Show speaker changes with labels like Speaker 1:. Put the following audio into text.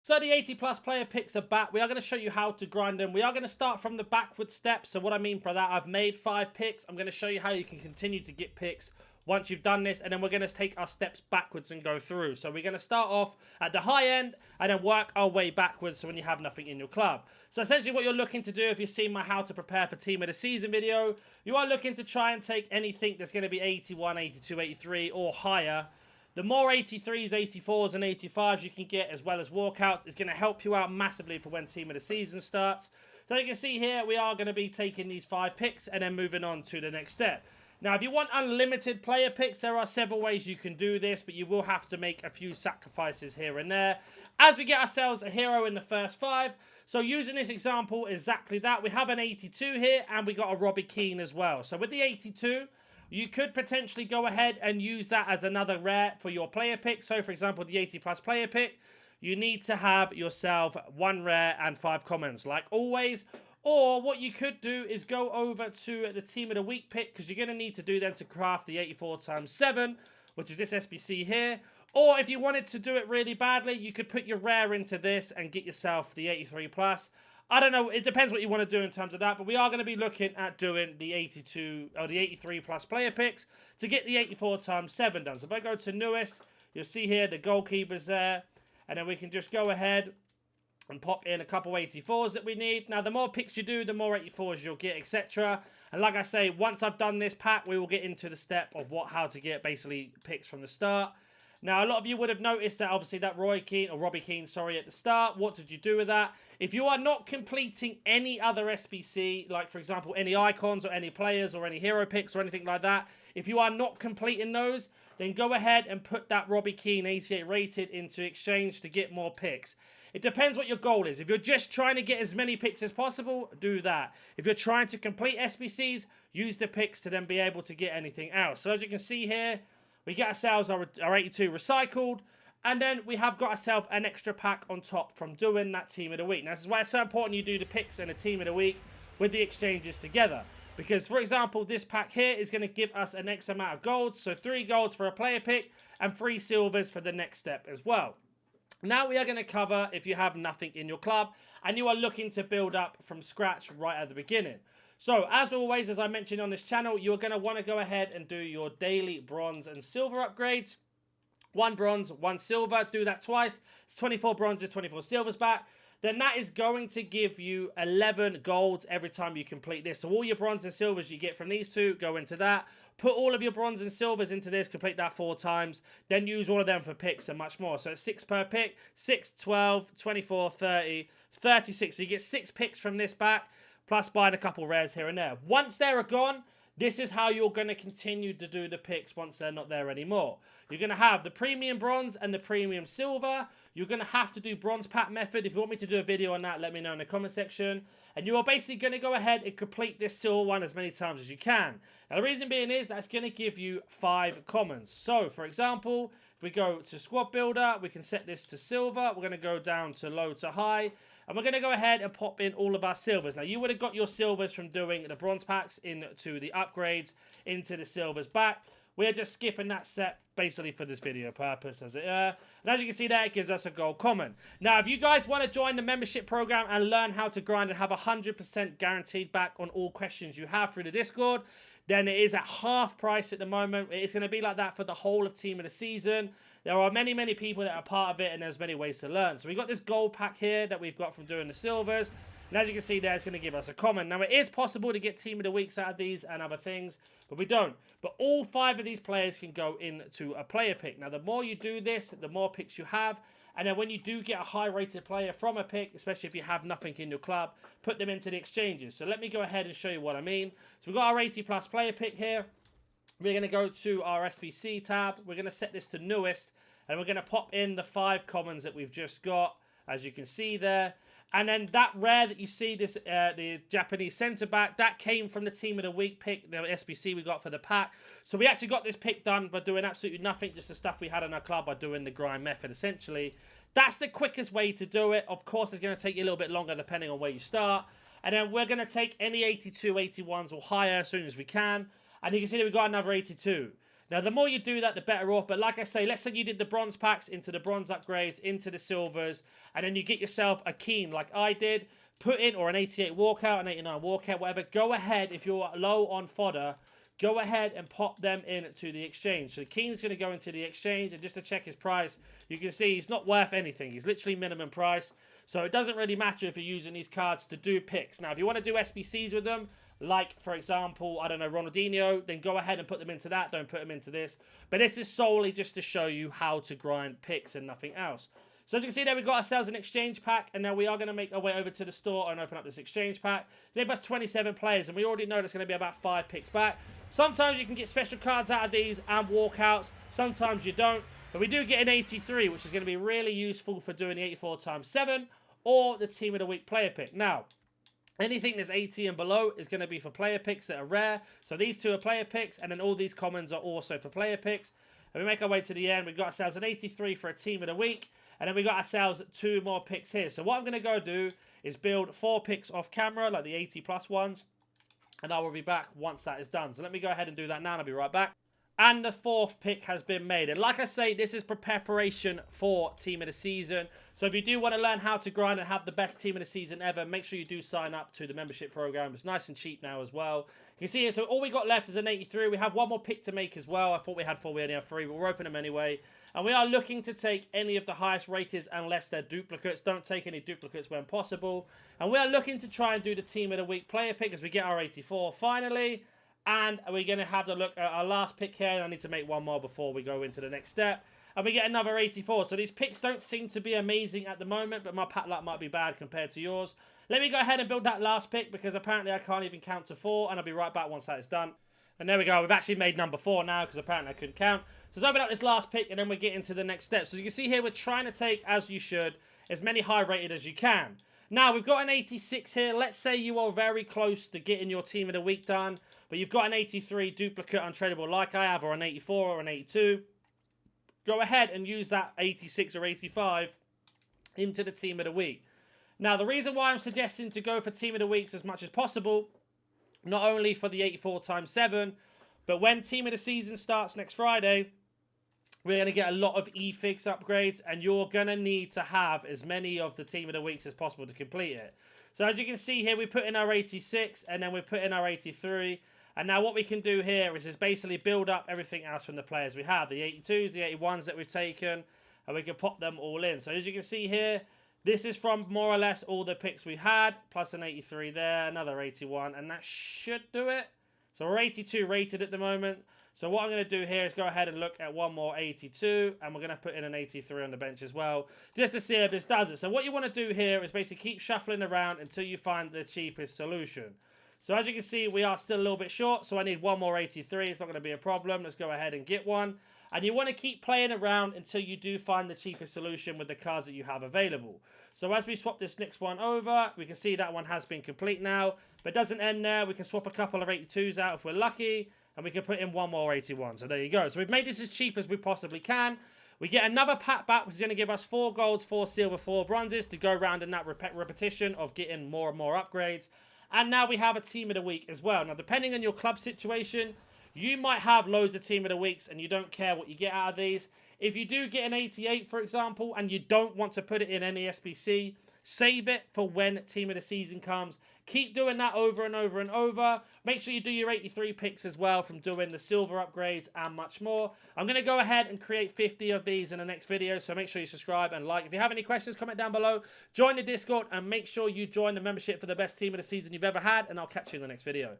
Speaker 1: So the 80 plus player picks are back. We are going to show you how to grind them. We are going to start from the backward steps. So what I mean by that, I've made 5 picks. I'm going to show you how you can continue to get picks once you've done this. And then we're going to take our steps backwards and go through. So we're going to start off at the high end and then work our way backwards so when you have nothing in your club. So essentially what you're looking to do, if you've seen my how to prepare for team of the season video, you are looking to try and take anything that's going to be 81, 82, 83 or higher. The more 83s, 84s, and 85s you can get, as well as walkouts, is going to help you out massively for when Team of the Season starts. So you can see here, we are going to be taking these 5 picks and then moving on to the next step. Now, if you want unlimited player picks, there are several ways you can do this, but you will have to make a few sacrifices here and there. As we get ourselves a hero in the first 5, so using this example, exactly that. We have an 82 here, and we got a Robbie Keane as well. So with the 82... you could potentially go ahead and use that as another rare for your player pick. So, for example, the 80 plus player pick, you need to have yourself 1 rare and 5 commons, like always. Or what you could do is go over to the team of the week pick, because you're going to need to do them to craft the 84 times 7, which is this SBC here. Or if you wanted to do it really badly, you could put your rare into this and get yourself the 83 plus. I don't know, it depends what you want to do in terms of that, but we are going to be looking at doing the 82 or the 83 plus player picks to get the 84 times 7 done. So if I go to newest, you'll see here the goalkeepers there, and then we can just go ahead and pop in a couple 84s that we need. Now, the more picks you do, the more 84s you'll get, etc. And like I say, once I've done this pack, we will get into the step of how to get basically picks from the start. Now, a lot of you would have noticed that, obviously, that Robbie Keane, sorry, at the start. What did you do with that? If you are not completing any other SBC, like, for example, any icons or any players or any hero picks or anything like that, if you are not completing those, then go ahead and put that Robbie Keane 88 rated into exchange to get more picks. It depends what your goal is. If you're just trying to get as many picks as possible, do that. If you're trying to complete SBCs, use the picks to then be able to get anything else. So as you can see here, we get ourselves our 82 recycled, and then we have got ourselves an extra pack on top from doing that team of the week. Now, this is why it's so important you do the picks and the team of the week with the exchanges together. Because, for example, this pack here is going to give us an X amount of golds. So 3 golds for a player pick and 3 silvers for the next step as well. Now we are going to cover if you have nothing in your club and you are looking to build up from scratch right at the beginning. So, as always, as I mentioned on this channel, you're going to want to go ahead and do your daily bronze and silver upgrades. 1 bronze, 1 silver. Do that twice. It's 24 bronzes, 24 silvers back. Then that is going to give you 11 golds every time you complete this. So all your bronze and silvers you get from these 2, go into that. Put all of your bronze and silvers into this, complete that 4 times. Then use all of them for picks and much more. So it's 6 per pick, 6, 12, 24, 30, 36. So you get 6 picks from this back, plus buying a couple rares here and there. Once they're gone, this is how you're going to continue to do the picks once they're not there anymore. You're going to have the premium bronze and the premium silver. You're going to have to do bronze pack method. If you want me to do a video on that, let me know in the comment section. And you are basically going to go ahead and complete this silver one as many times as you can. Now, the reason being is that's going to give you 5 commons. So, for example, if we go to squad builder, we can set this to silver. We're going to go down to low to high. And we're going to go ahead and pop in all of our silvers. Now, you would have got your silvers from doing the bronze packs into the upgrades, into the silvers back. We're just skipping that step basically for this video purpose, as it And as you can see there, it gives us a gold common. Now, if you guys want to join the membership program and learn how to grind and have 100% guaranteed back on all questions you have through the Discord, then it is at half price at the moment. It's going to be like that for the whole of Team of the Season. There are many, many people that are part of it, and there's many ways to learn. So we've got this gold pack here that we've got from doing the silvers. And as you can see there, it's going to give us a common. Now, it is possible to get Team of the Weeks out of these and other things, but we don't. But all 5 of these players can go into a player pick. Now, the more you do this, the more picks you have. And then when you do get a high-rated player from a pick, especially if you have nothing in your club, put them into the exchanges. So let me go ahead and show you what I mean. So we've got our 80 plus player pick here. We're going to go to our SBC tab. We're going to set this to newest. And we're going to pop in the 5 commons that we've just got, as you can see there. And then that rare that you see, this the Japanese centre-back, that came from the Team of the Week pick, the SBC we got for the pack. So we actually got this pick done by doing absolutely nothing, just the stuff we had in our club by doing the grind method, essentially. That's the quickest way to do it. Of course, it's going to take you a little bit longer depending on where you start. And then we're going to take any 82, 81s or higher as soon as we can. And you can see that we've got another 82. Now, the more you do that, the better off. But like I say, let's say you did the bronze packs into the bronze upgrades, into the silvers, and then you get yourself a keen like I did, put in, or an 88 walkout, an 89 walkout, whatever. Go ahead, if you're low on fodder, go ahead and pop them into the exchange. So Keen's going to go into the exchange, and just to check his price, you can see he's not worth anything. He's literally minimum price. So it doesn't really matter if you're using these cards to do picks. Now, if you want to do SBCs with them, like, for example, I don't know, Ronaldinho, then go ahead and put them into that. Don't put them into this. But this is solely just to show you how to grind picks and nothing else. So as you can see there, we've got ourselves an exchange pack, and now we are going to make our way over to the store and open up this exchange pack. They have us 27 players, and we already know there's going to be about 5 picks back. Sometimes you can get special cards out of these and walkouts. Sometimes you don't. But we do get an 83, which is going to be really useful for doing the 84 times 7 or the Team of the Week player pick. Now, anything that's 80 and below is going to be for player picks that are rare. So these two are player picks, and then all these commons are also for player picks. And we make our way to the end. We've got ourselves an 83 for a Team of the Week. And then we got ourselves 2 more picks here. So what I'm going to go do is build 4 picks off camera, like the 80 plus ones. And I will be back once that is done. So let me go ahead and do that now, and I'll be right back. And the 4th pick has been made. And like I say, this is preparation for Team of the Season. So if you do want to learn how to grind and have the best Team of the Season ever, make sure you do sign up to the membership program. It's nice and cheap now as well. You can see here, so all we got left is an 83. We have 1 more pick to make as well. I thought we had 4, we only have 3, but we'll open them anyway. And we are looking to take any of the highest rateds unless they're duplicates. Don't take any duplicates when possible. And we are looking to try and do the Team of the Week player pick as we get our 84 finally. And we're going to have to look at our last pick here. And I need to make 1 more before we go into the next step. And we get another 84. So these picks don't seem to be amazing at the moment, but my pack luck might be bad compared to yours. Let me go ahead and build that last pick because apparently I can't even count to 4. And I'll be right back once that is done. And there we go. We've actually made number 4 now because apparently I couldn't count. So let's open up this last pick and then we get into the next step. So you can see here, we're trying to take, as you should, as many high rated as you can. Now, we've got an 86 here. Let's say you are very close to getting your Team of the Week done, but you've got an 83 duplicate untradeable like I have, or an 84 or an 82. Go ahead and use that 86 or 85 into the Team of the Week. Now, the reason why I'm suggesting to go for Team of the Weeks as much as possible, not only for the 84 times 7, but when Team of the Season starts next Friday, we're going to get a lot of e-fix upgrades, and you're going to need to have as many of the Team of the Weeks as possible to complete it. So as you can see here, we put in our 86, and then we put in our 83. And now what we can do here is basically build up everything else from the players we have. The 82s, the 81s that we've taken, and we can pop them all in. So as you can see here, this is from more or less all the picks we had, plus an 83 there, another 81, and that should do it. So we're 82 rated at the moment. So what I'm going to do here is go ahead and look at 1 more 82, and we're going to put in an 83 on the bench as well, just to see if this does it. So what you want to do here is basically keep shuffling around until you find the cheapest solution. So as you can see, we are still a little bit short, so I need 1 more 83. It's not going to be a problem. Let's go ahead and get one. And you want to keep playing around until you do find the cheapest solution with the cards that you have available. So as we swap this next one over, we can see that one has been complete now. But it doesn't end there. We can swap a couple of 82s out if we're lucky. And we can put in 1 more 81. So there you go. So we've made this as cheap as we possibly can. We get another pack back, which is going to give us 4 golds, 4 silver, 4 bronzes to go around in that repetition of getting more and more upgrades. And now we have a Team of the Week as well. Now, depending on your club situation, you might have loads of Team of the Weeks and you don't care what you get out of these. If you do get an 88, for example, and you don't want to put it in any SBC, save it for when Team of the Season comes. Keep doing that over and over and over. Make sure you do your 83 picks as well from doing the silver upgrades and much more. I'm going to go ahead and create 50 of these in the next video, so make sure you subscribe and like. If you have any questions, comment down below. Join the Discord and make sure you join the membership for the best Team of the Season you've ever had, and I'll catch you in the next video.